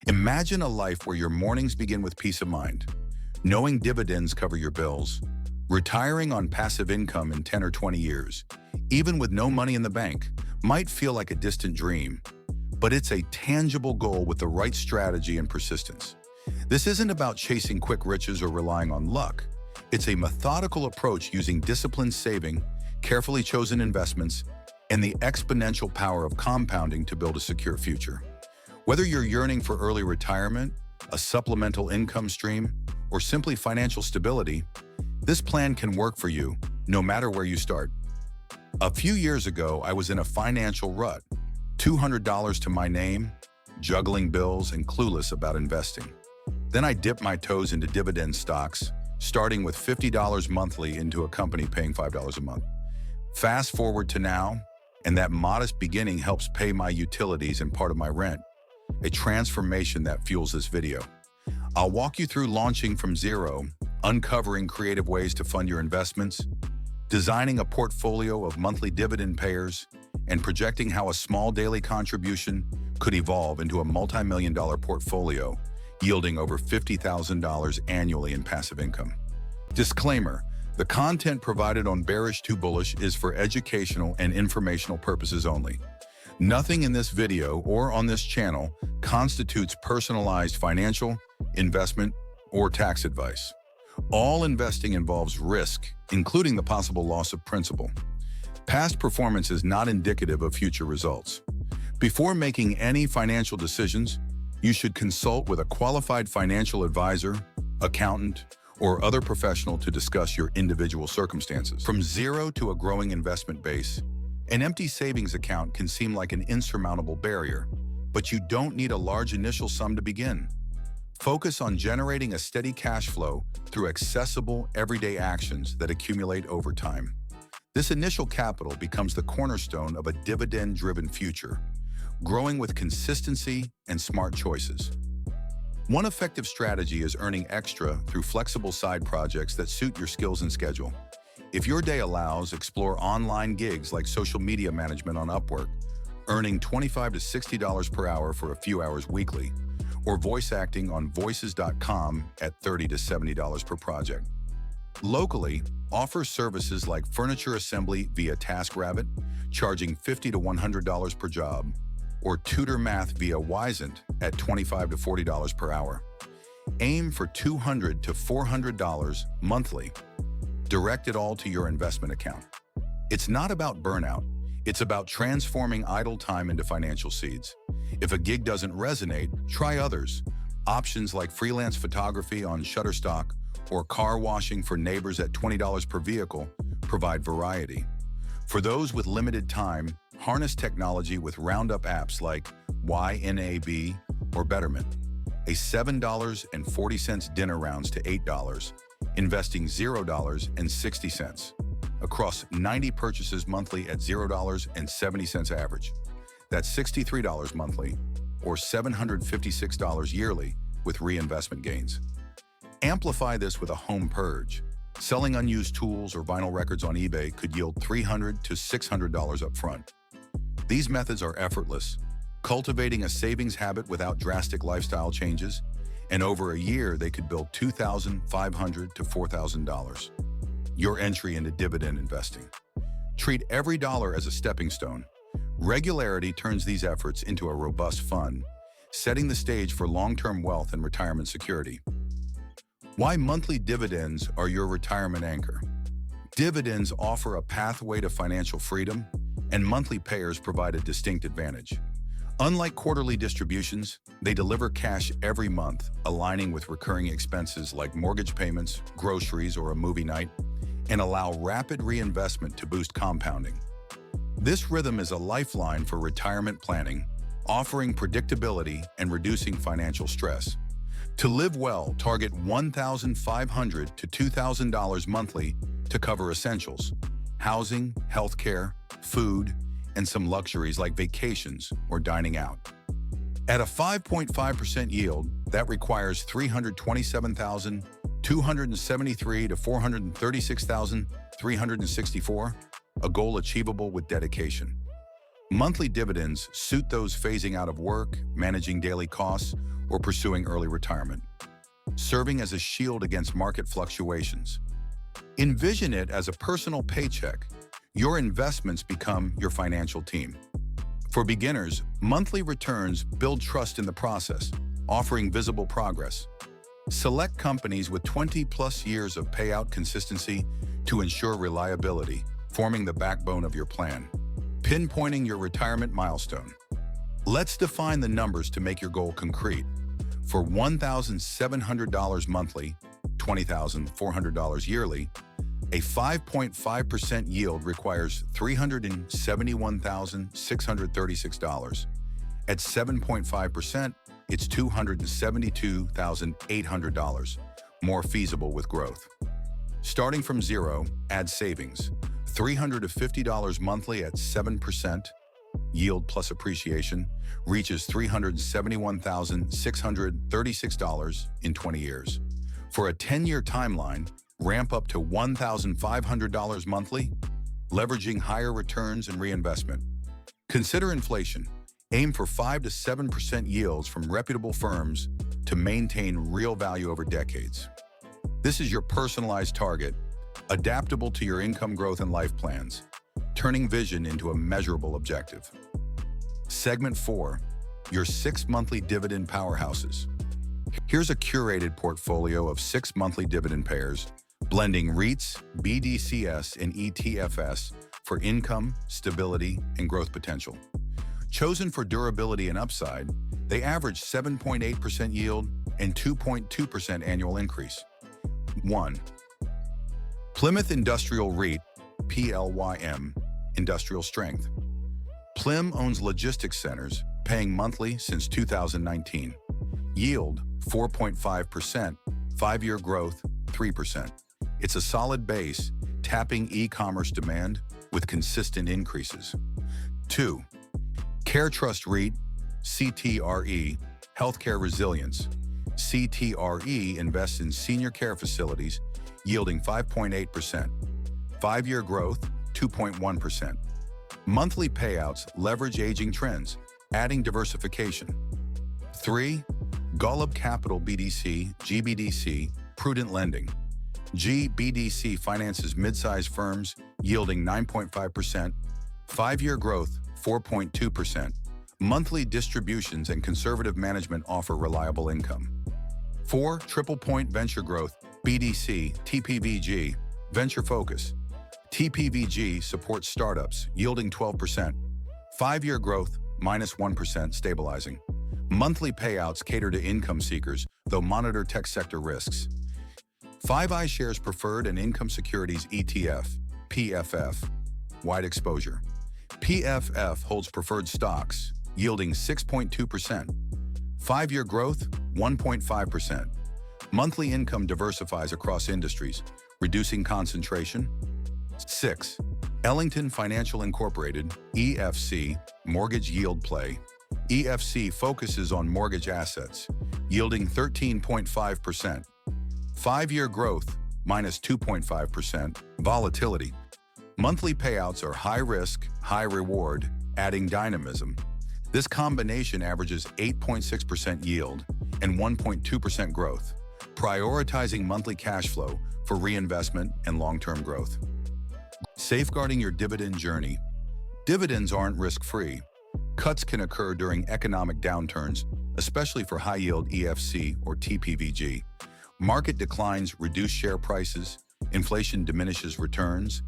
Imagine a life where your mornings begin with peace of mind, knowing dividends cover your bills, retiring on passive income in 10 or 20 years, even with no money in the bank, might feel like a distant dream, but it's a tangible goal with the right strategy and persistence. This isn't about chasing quick riches or relying on luck. It's a methodical approach using disciplined saving, carefully chosen investments, and the exponential power of compounding to build a secure future. Whether you're yearning for early retirement, a supplemental income stream, or simply financial stability, this plan can work for you, no matter where you start. A few years ago, I was in a financial rut, $200 to my name, juggling bills and clueless about investing. Then I dipped my toes into dividend stocks, starting with $50 monthly into a company paying $5 a month. Fast forward to now, and that modest beginning helps pay my utilities and part of my rent, a transformation that fuels this video. I'll walk you through launching from zero, uncovering creative ways to fund your investments, designing a portfolio of monthly dividend payers, and projecting how a small daily contribution could evolve into a multi-million-dollar portfolio, yielding over $50,000 annually in passive income. Disclaimer: the content provided on Bearish to Bullish is for educational and informational purposes only. Nothing in this video or on this channel constitutes personalized financial, investment, or tax advice. All investing involves risk, including the possible loss of principal. Past performance is not indicative of future results. Before making any financial decisions, you should consult with a qualified financial advisor, accountant, or other professional to discuss your individual circumstances. From zero to a growing investment base, an empty savings account can seem like an insurmountable barrier, but you don't need a large initial sum to begin. Focus on generating a steady cash flow through accessible, everyday actions that accumulate over time. This initial capital becomes the cornerstone of a dividend-driven future, growing with consistency and smart choices. One effective strategy is earning extra through flexible side projects that suit your skills and schedule. If your day allows, explore online gigs like social media management on Upwork, earning $25 to $60 per hour for a few hours weekly, or voice acting on voices.com at $30 to $70 per project. Locally, offer services like furniture assembly via TaskRabbit, charging $50 to $100 per job, or tutor math via Wisent at $25 to $40 per hour. Aim for $200 to $400 monthly. Direct it all to your investment account. It's not about burnout. It's about transforming idle time into financial seeds. If a gig doesn't resonate, try others. Options like freelance photography on Shutterstock or car washing for neighbors at $20 per vehicle provide variety. For those with limited time, harness technology with roundup apps like YNAB or Betterment. A $7.40 dinner rounds to $8, investing $0.60 across 90 purchases monthly at $0.70 average. That's $63 monthly or $756 yearly with reinvestment gains. Amplify this with a home purge. Selling unused tools or vinyl records on eBay could yield $300 to $600 up front. These methods are effortless, cultivating a savings habit without drastic lifestyle changes, and over a year they could build $2,500 to $4,000. Your entry into dividend investing. Treat every dollar as a stepping stone. Regularity turns these efforts into a robust fund, setting the stage for long-term wealth and retirement security. Why monthly dividends are your retirement anchor. Dividends offer a pathway to financial freedom, and monthly payers provide a distinct advantage. Unlike quarterly distributions, they deliver cash every month, aligning with recurring expenses like mortgage payments, groceries, or a movie night, and allow rapid reinvestment to boost compounding. This rhythm is a lifeline for retirement planning, offering predictability and reducing financial stress. To live well, target $1,500 to $2,000 monthly to cover essentials: housing, healthcare, food, and some luxuries like vacations or dining out. At a 5.5% yield, that requires $327,273 to $436,364, a goal achievable with dedication. Monthly dividends suit those phasing out of work, managing daily costs, or pursuing early retirement, serving as a shield against market fluctuations. Envision it as a personal paycheck. Your investments become your financial team. For beginners, monthly returns build trust in the process, offering visible progress. Select companies with 20+ years of payout consistency to ensure reliability, forming the backbone of your plan. Pinpointing your retirement milestone. Let's define the numbers to make your goal concrete. For $1,700 monthly, $20,400 yearly, a 5.5% yield requires $371,636. At 7.5%, it's $272,800, more feasible with growth. Starting from zero, add savings. $350 monthly at 7%, yield plus appreciation, reaches $371,636 in 20 years. For a 10-year timeline, ramp up to $1,500 monthly, leveraging higher returns and reinvestment. Consider inflation. Aim for 5 to 7% yields from reputable firms to maintain real value over decades. This is your personalized target, adaptable to your income growth and life plans, turning vision into a measurable objective. Segment 4, your 6 monthly dividend powerhouses. Here's a curated portfolio of 6 monthly dividend payers, blending REITs, BDCs, and ETFs for income, stability, and growth potential. Chosen for durability and upside, they average 7.8% yield and 2.2% annual increase. 1. Plymouth Industrial REIT, PLYM, Industrial Strength. PLYM owns logistics centers, paying monthly since 2019. Yield, 4.5%, 5-year growth, 3%. It's a solid base, tapping e-commerce demand with consistent increases. 2. CareTrust REIT, CTRE, Healthcare Resilience. CTRE invests in senior care facilities, yielding 5.8%. 5-year growth, 2.1%. Monthly payouts leverage aging trends, adding diversification. 3. Golub Capital BDC, GBDC, Prudent Lending. GBDC finances mid-sized firms, yielding 9.5%. 5-year growth, 4.2%. Monthly distributions and conservative management offer reliable income. 4. Triple Point Venture Growth, BDC, TPVG, Venture Focus. TPVG supports startups, yielding 12%. 5-year growth, -1%, stabilizing. Monthly payouts cater to income seekers, though monitor tech sector risks. 5 iShares Preferred and Income Securities ETF, PFF, wide exposure. PFF holds preferred stocks, yielding 6.2%. 5-year growth, 1.5%. Monthly income diversifies across industries, reducing concentration. 6. Ellington Financial Incorporated, EFC, Mortgage Yield Play. EFC focuses on mortgage assets, yielding 13.5%. 5-year growth, -2.5%. Volatility. Monthly payouts are high risk, high reward, adding dynamism. This combination averages 8.6% yield and 1.2% growth, prioritizing monthly cash flow for reinvestment and long-term growth. Safeguarding your dividend journey. Dividends aren't risk-free. Cuts can occur during economic downturns, especially for high-yield EFC or TPVG. Market declines reduce share prices, inflation diminishes returns,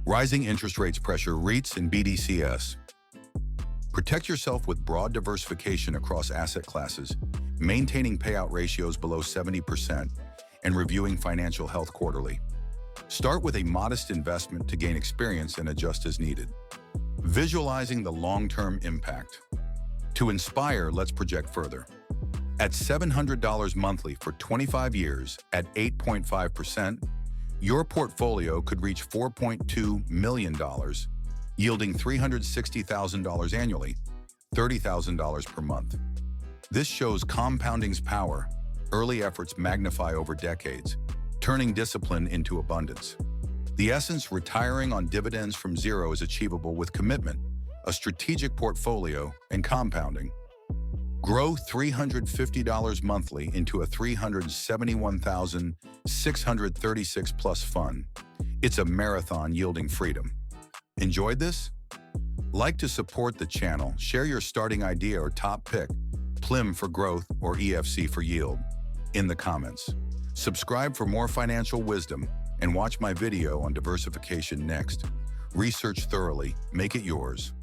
rising interest rates pressure REITs and BDCs. Protect yourself with broad diversification across asset classes, maintaining payout ratios below 70%, and reviewing financial health quarterly. Start with a modest investment to gain experience and adjust as needed. Visualizing the long-term impact. To inspire, let's project further. At $700 monthly for 25 years at 8.5%, your portfolio could reach $4.2 million, yielding $360,000 annually, $30,000 per month. This shows compounding's power. Early efforts magnify over decades, turning discipline into abundance. The essence, retiring on dividends from zero, is achievable with commitment, a strategic portfolio, and compounding. Grow $350 monthly into a $371,636 plus fund. It's a marathon yielding freedom. Enjoyed this? Like to support the channel, share your starting idea or top pick, PLIM for growth or EFC for yield, in the comments. Subscribe for more financial wisdom and watch my video on diversification next. Research thoroughly, make it yours.